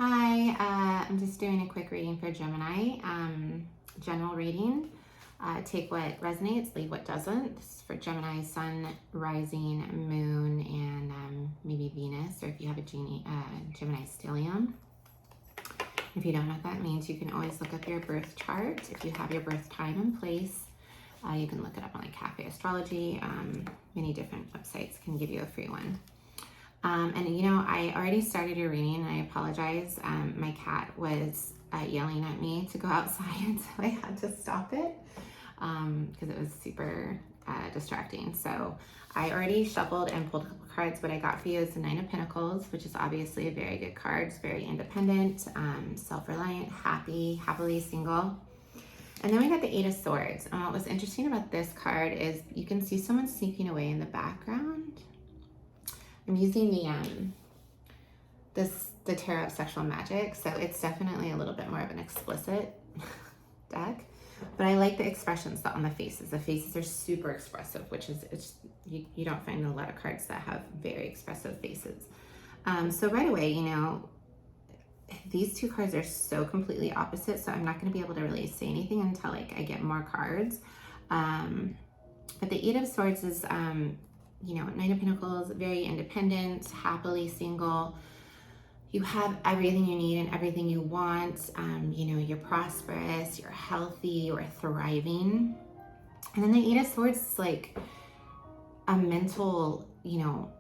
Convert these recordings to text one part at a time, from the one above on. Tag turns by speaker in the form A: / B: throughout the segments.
A: Hi, I'm just doing a quick reading for Gemini, general reading. Take what resonates, leave what doesn't. This is for Gemini, Sun, Rising, Moon, and maybe Venus, or if you have a Gemini stellium. If you don't know what that means, you can always look up your birth chart. If you have your birth time and place, you can look it up on like Cafe Astrology. Many different websites can give you a free one. And you know, I already started your reading and I apologize. My cat was yelling at me to go outside, so I had to stop it because it was super distracting. So I already shuffled and pulled a couple cards. What I got for you is the Nine of Pentacles, which is obviously a very good card. It's very independent, self-reliant, happily single. And then we got the Eight of Swords. And what was interesting about this card is you can see someone sneaking away in the background. I'm using the Tarot of Sexual Magic, so it's definitely a little bit more of an explicit deck. But I like the expressions on the faces. The faces are super expressive, which is you don't find a lot of cards that have very expressive faces. So right away, you know, these two cards are so completely opposite, so I'm not going to be able to really say anything until like I get more cards. But the Eight of Swords is you know, Nine of Pentacles, very independent, happily single. You have everything you need and everything you want. You know, you're prosperous, you're healthy, you're thriving. And then the Eight of Swords is like a mental, you know,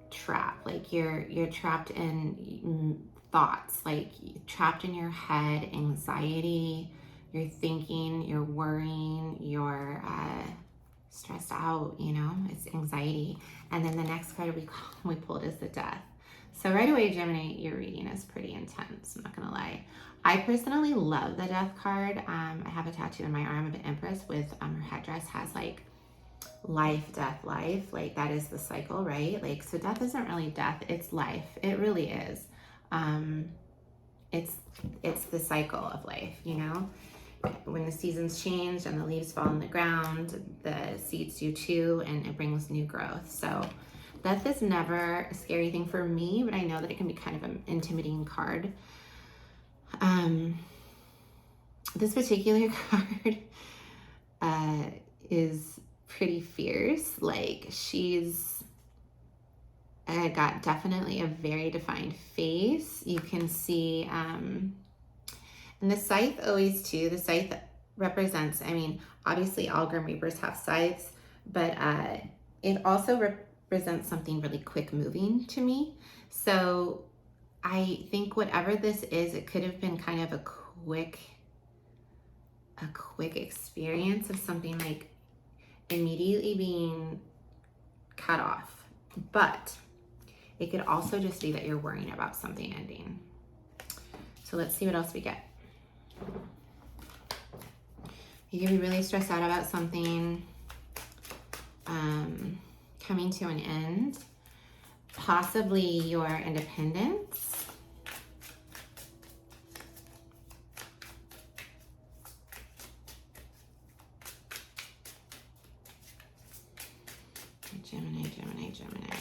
A: trap. Like you're trapped in thoughts, like trapped in your head, anxiety, you're thinking, you're worrying, you're stressed out, you know, it's anxiety. And then the next card we pulled is the Death. So right away, Gemini, your reading is pretty intense, I'm not gonna lie. I personally love the Death card. I have a tattoo on my arm of an Empress with her headdress has like life, death, life. Like that is the cycle, right? Like, so death isn't really death, it's life. It really is. It's the cycle of life, you know? When the seasons change and the leaves fall on the ground, the seeds do too, and it brings new growth. So death is never a scary thing for me, but I know that it can be kind of an intimidating card. This particular card is pretty fierce. Like she's got definitely a very defined face. You can see and the scythe always too, the scythe represents, I mean, obviously all Grim Reapers have scythes, but it also represents something really quick moving to me. So I think whatever this is, it could have been kind of a quick experience of something like immediately being cut off. But it could also just be that you're worrying about something ending. So let's see what else we get. You can be really stressed out about something coming to an end, possibly your independence. Gemini.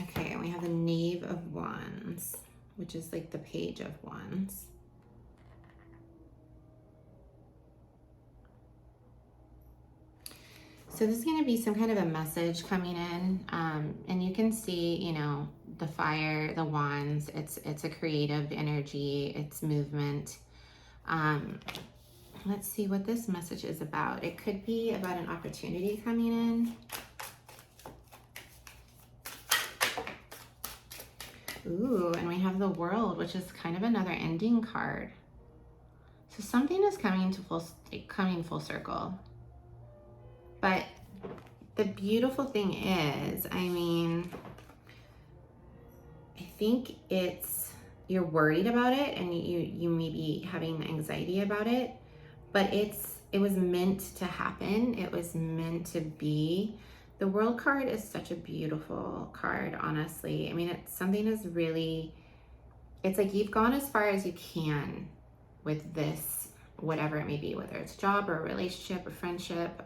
A: Okay, we have the Knave of Wands, which is like the Page of Wands. So this is going to be some kind of a message coming in, and you can see, you know, the fire, the wands. It's a creative energy. It's movement. Let's see what this message is about. It could be about an opportunity coming in. Ooh, and we have the World, which is kind of another ending card. So something is coming full circle. But the beautiful thing is, I mean, I think you're worried about it and you may be having anxiety about it, but it was meant to happen. It was meant to be. The World card is such a beautiful card, honestly. I mean, it's something is really, it's like you've gone as far as you can with this, whatever it may be, whether it's job or a relationship or friendship,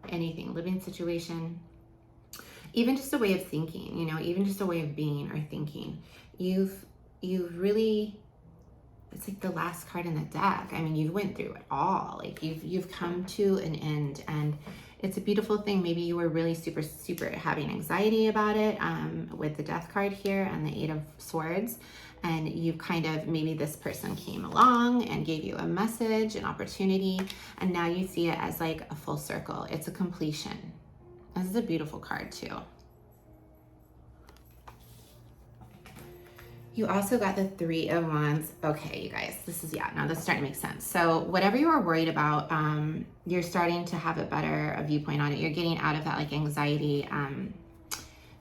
A: anything, living situation. even just a way of thinking, you know, even just a way of being or thinking. You've really, it's like the last card in the deck. I mean, you went through it all. Like you've come to an end, and it's a beautiful thing. Maybe you were really super having anxiety about it with the Death card here and the Eight of Swords. And you kind of, maybe this person came along and gave you a message, an opportunity, and now you see it as like a full circle. It's a completion. This is a beautiful card too. You also got the Three of Wands. Okay, you guys, this is, yeah, now this is starting to make sense. So whatever you were worried about, you're starting to have a better viewpoint on it. You're getting out of that like anxiety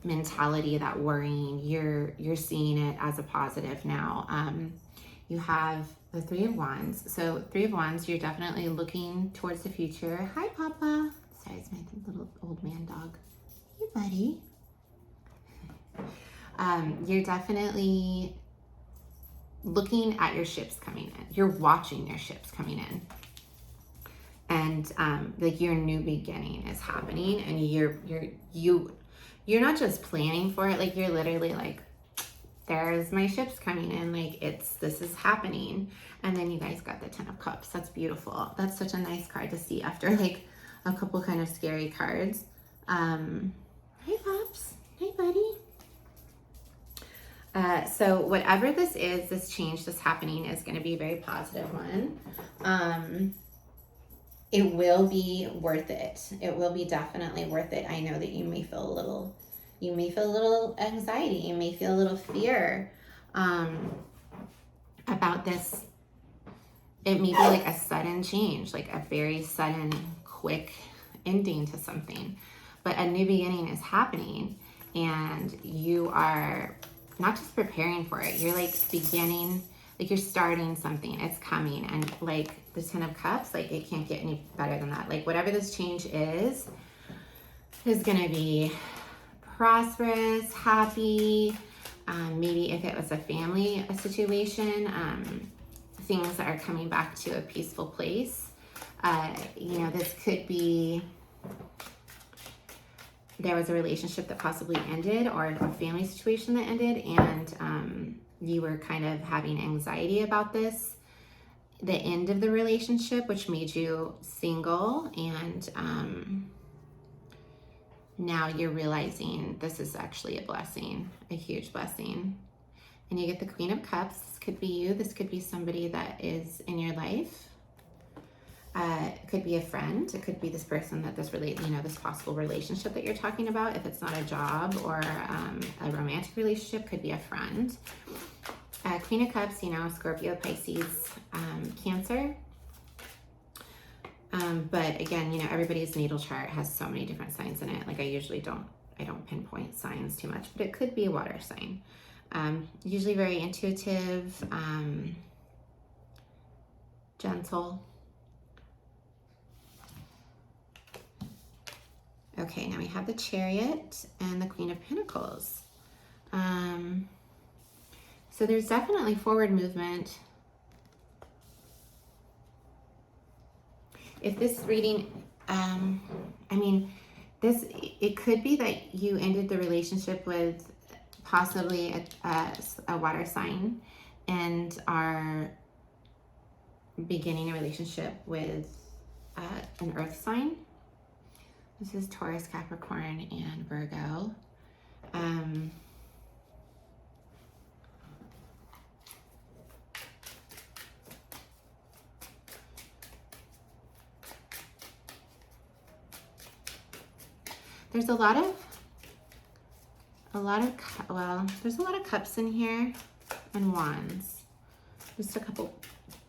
A: mentality, that worrying. You're seeing it as a positive now. You have the Three of Wands. So Three of Wands, you're definitely looking towards the future. Hi, Papa. Sorry, it's my little old man dog. Hey, buddy. You're definitely looking at your ships coming in. You're watching your ships coming in. And like your new beginning is happening, and you're not just planning for it, like you're literally like, there's my ships coming in, like this is happening. And then you guys got the Ten of Cups. That's beautiful. That's such a nice card to see after like a couple kind of scary cards. Hey, Pops. Hey, buddy. So whatever this is, this change that's happening is going to be a very positive one. It will be worth it. It will be definitely worth it. I know that you may feel a little anxiety. You may feel a little fear about this. It may be like a sudden change, like a very sudden, quick ending to something. But a new beginning is happening, and you are not just preparing for it. You're like beginning, like you're starting something. It's coming. And like the Ten of Cups, like it can't get any better than that. Like whatever this change is going to be prosperous, happy. Maybe if it was a family situation, things that are coming back to a peaceful place. You know, this could be, there was a relationship that possibly ended, or a family situation that ended, and you were kind of having anxiety about this, the end of the relationship, which made you single, and now you're realizing this is actually a blessing, a huge blessing. And you get the Queen of Cups. This could be you. This could be somebody that is in your life. It could be a friend. It could be this person that this possible relationship that you're talking about. If it's not a job or a romantic relationship, could be a friend. Queen of Cups, you know, Scorpio, Pisces, Cancer. But again, you know, everybody's natal chart has so many different signs in it. Like I don't pinpoint signs too much, but it could be a water sign. Usually very intuitive, gentle. Okay, now we have the Chariot and the Queen of Pentacles. So there's definitely forward movement. If this reading, it could be that you ended the relationship with possibly a water sign and are beginning a relationship with an earth sign. This is Taurus, Capricorn, and Virgo. There's a lot of cups in here and wands. Just a couple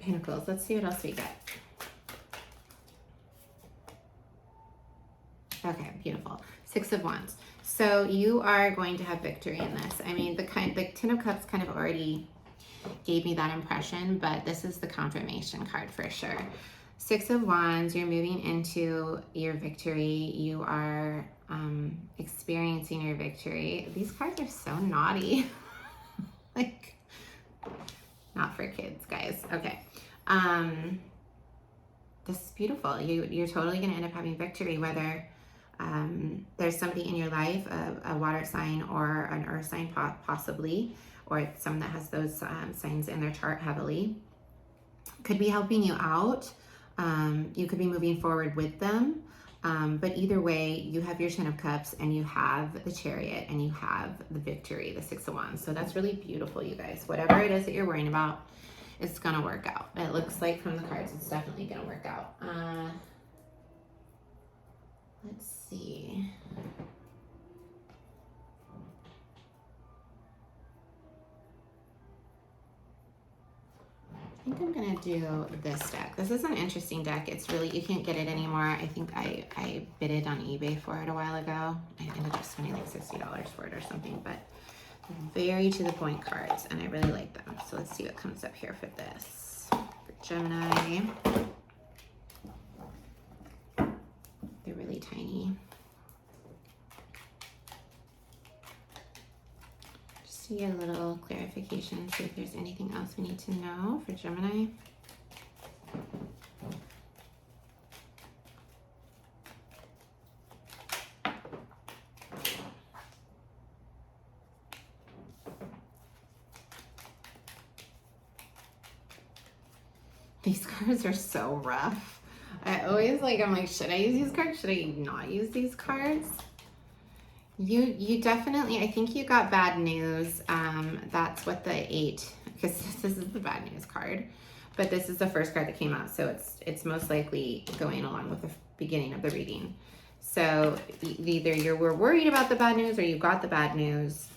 A: pentacles. Let's see what else we get. Okay, beautiful. Six of Wands. So you are going to have victory in this. I mean, the Ten of Cups kind of already gave me that impression, but this is the confirmation card for sure. Six of Wands, you're moving into your victory. You are experiencing your victory. These cards are so naughty. Like, not for kids, guys. Okay. This is beautiful. You're totally going to end up having victory, whether There's somebody in your life, a water sign or an earth sign possibly, or someone that has those signs in their chart heavily. Could be helping you out. You could be moving forward with them. But either way, you have your 10 of Cups and you have the Chariot and you have the Victory, the 6 of Wands. So that's really beautiful, you guys. Whatever it is that you're worrying about, it's going to work out. It looks like from the cards, it's definitely going to work out. Let's see. I think I'm gonna do this deck. This is an interesting deck. It's really, you can't get it anymore. I think I bid it on eBay for it a while ago. I ended up spending like $60 for it or something, but very to the point cards, and I really like them. So let's see what comes up here for this. For Gemini. They're really tiny. See a little clarification, see if there's anything else we need to know for Gemini. These cards are so rough. I always I'm like, should I use these cards? Should I not use these cards? You definitely, I think you got bad news. That's what the 8, because this is the bad news card, but this is the first card that came out, so it's most likely going along with the beginning of the reading. So either you were worried about the bad news or you got the bad news.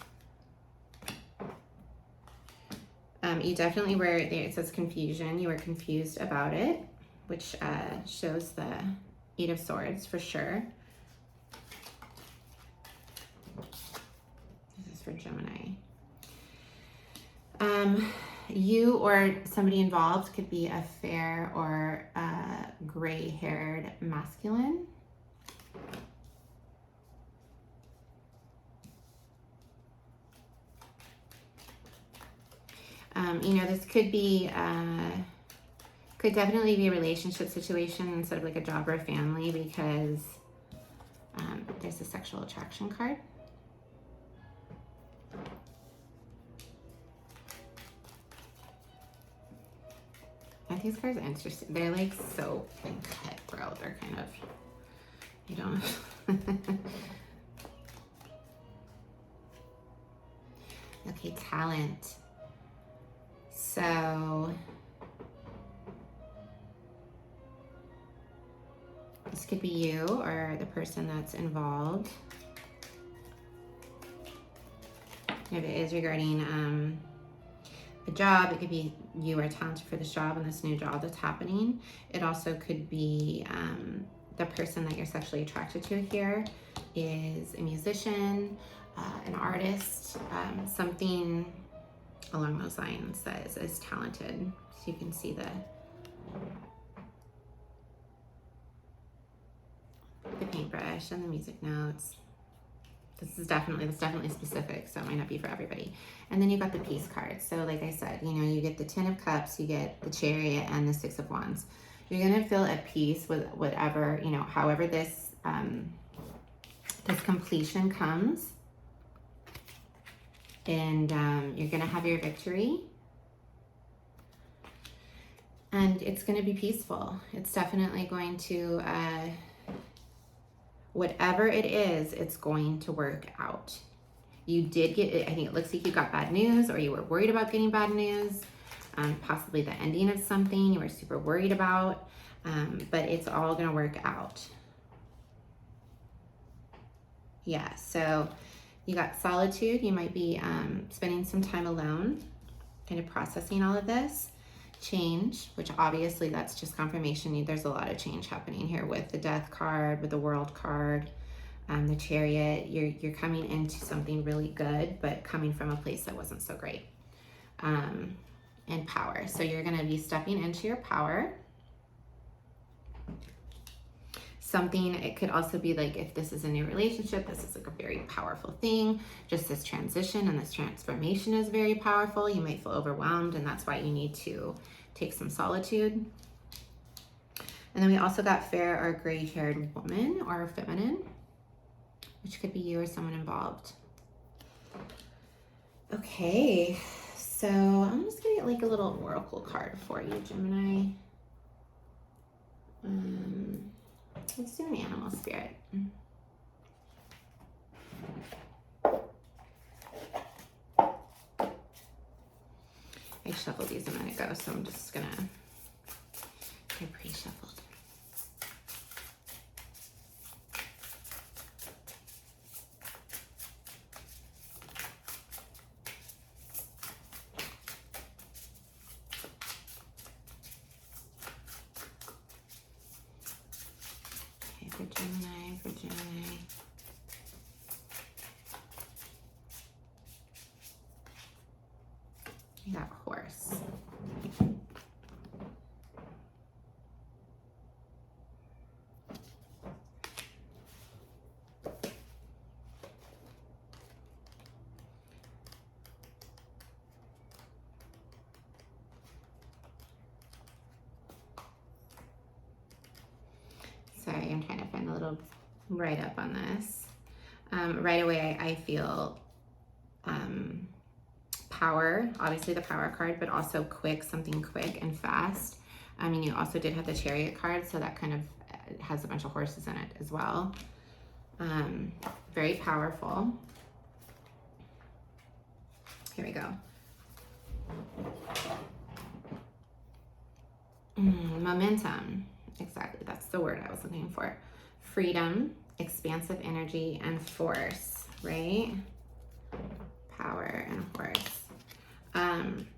A: You definitely were, it says confusion. You were confused about it, which shows the 8 of Swords for sure. For Gemini. You or somebody involved could be a fair or gray-haired masculine. This could be, could definitely be a relationship situation instead of like a job or a family, because there's a sexual attraction card. These cards are interesting. They're like so cutthroat. They're kind of, you don't. Okay, talent. So this could be you or the person that's involved. If it is regarding a job, it could be you are talented for this job and this new job that's happening. It also could be the person that you're sexually attracted to here is a musician, an artist, something along those lines that is talented. So you can see the paintbrush and the music notes. That's definitely specific, so it might not be for everybody. And then you got the Peace card. So like I said, you get the 10 of Cups, you get the Chariot, and the 6 of Wands. You're gonna feel at peace with whatever, however this this completion comes. And you're gonna have your victory. And it's gonna be peaceful. It's definitely going to, whatever it is, it's going to work out. You did get, I think it looks like you got bad news, or you were worried about getting bad news, possibly the ending of something you were super worried about, but it's all gonna work out. Yeah, so you got solitude. You might be spending some time alone, kind of processing all of this. Change, which obviously that's just confirmation. There's a lot of change happening here with the Death card, with the World card, the Chariot. You're coming into something really good, but coming from a place that wasn't so great. And power. So you're going to be stepping into your power. Something, it could also be like, if this is a new relationship, this is like a very powerful thing. Just this transition and this transformation is very powerful. You might feel overwhelmed, and that's why you need to take some solitude. And then we also got fair or gray-haired woman or feminine. which could be you or someone involved. Okay, so I'm just gonna get like a little oracle card for you, Gemini. Let's do an animal spirit. I shuffled these a minute ago, so I'm just gonna, they're pre-shuffled. Okay, for Gemini. You got horse. Sorry, I'm trying to find a little write-up on this. Right away, I feel power, obviously the power card, but also quick, something quick and fast. I mean, you also did have the chariot card, so that kind of has a bunch of horses in it as well. Very powerful. Here we go. Momentum. Exactly, that's the word I was looking for. Freedom, expansive energy, and force, right? Power and horse.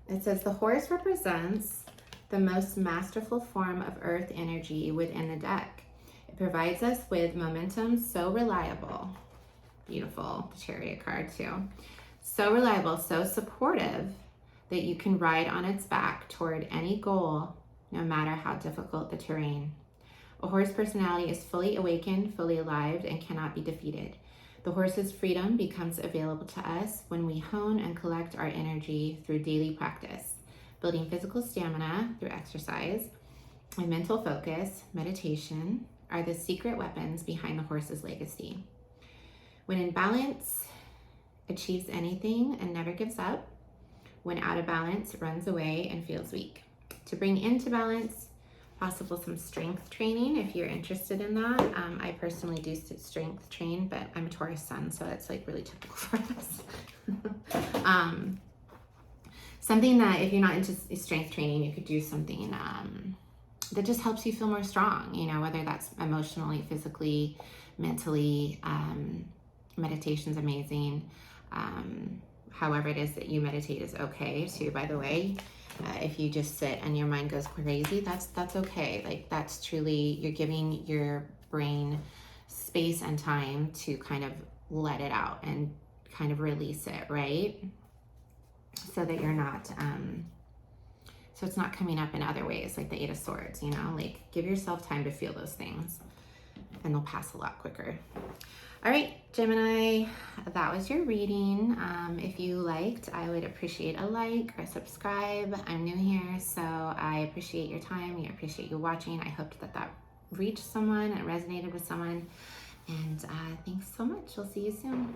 A: It says the horse represents the most masterful form of earth energy within the deck. It provides us with momentum so reliable. Beautiful, the chariot card too. So reliable, so supportive that you can ride on its back toward any goal, no matter how difficult the terrain. A horse personality is fully awakened, fully alive, and cannot be defeated. The horse's freedom becomes available to us when we hone and collect our energy through daily practice, building physical stamina through exercise, and mental focus, meditation, are the secret weapons behind the horse's legacy. When in balance, achieves anything and never gives up. When out of balance, runs away and feels weak. To bring into balance, possible some strength training if you're interested in that. I personally do strength train, but I'm a Taurus sun, so it's like really typical for us. Something that if you're not into strength training, you could do something that just helps you feel more strong, you know, whether that's emotionally, physically, mentally. Meditation's amazing. However it is that you meditate is okay too, by the way. If you just sit and your mind goes crazy, that's okay. Like that's truly, you're giving your brain space and time to kind of let it out and kind of release it, right? So that you're not, so it's not coming up in other ways, like the Eight of Swords, you know, like give yourself time to feel those things and they'll pass a lot quicker. All right, Gemini, that was your reading. If you liked, I would appreciate a like or subscribe. I'm new here, so I appreciate your time. I appreciate you watching. I hope that reached someone and resonated with someone. And thanks so much. We'll see you soon.